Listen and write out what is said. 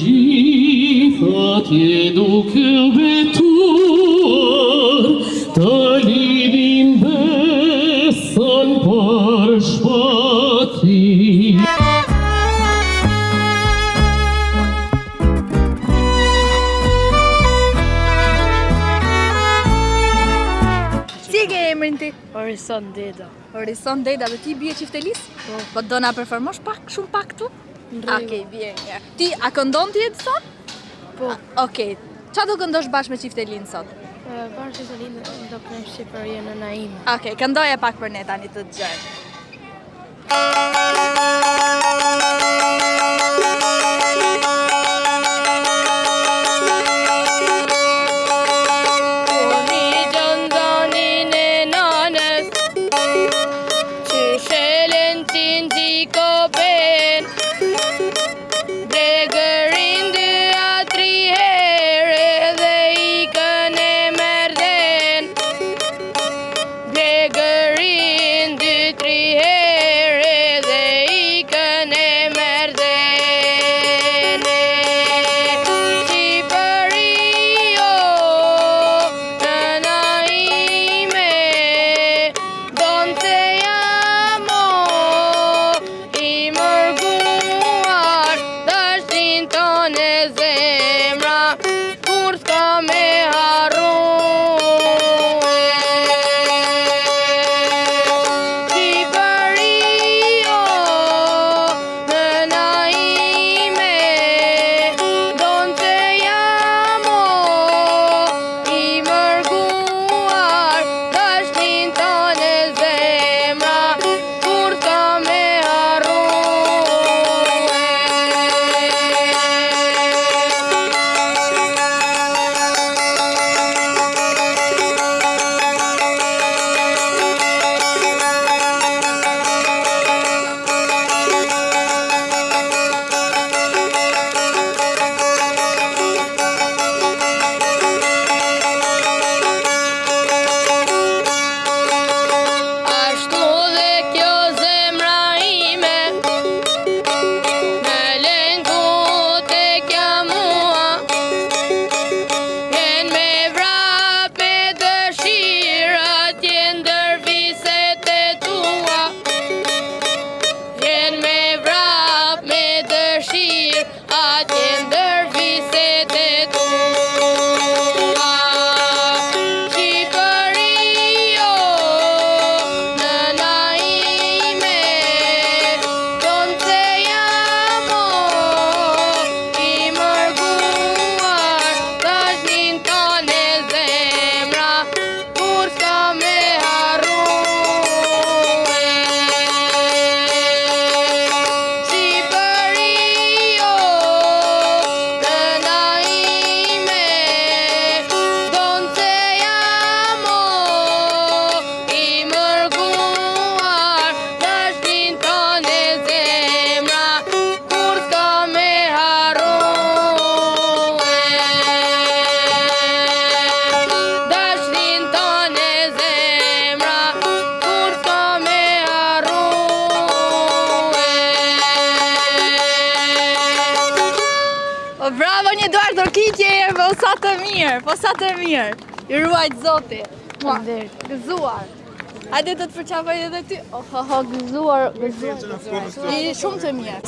Gjithatje duke vetuar, të lidhin besën për shpatrim. Si e ke emrin ti? Orison Deda. Orison Deda, dhe ti bie qiftelis? Po do na performosh pak, shumë pak tu? Okej, bie një. Ti, a këndon ti e të sot? Po. Okej, qa do këndosh bashkë me qiftelin sot? Bashkë qiftelin do këndosh Shqipëria në Naime. Okej, këndoje pak për ne tani të dëgjojmë. Bravo një duar dorkitje, po sa të mirë, po sa të mirë. I ruajt zoti. Gëzuar. Hajde të të përqafoj edhe ty. Oh, gëzuar. I shumë të mirë.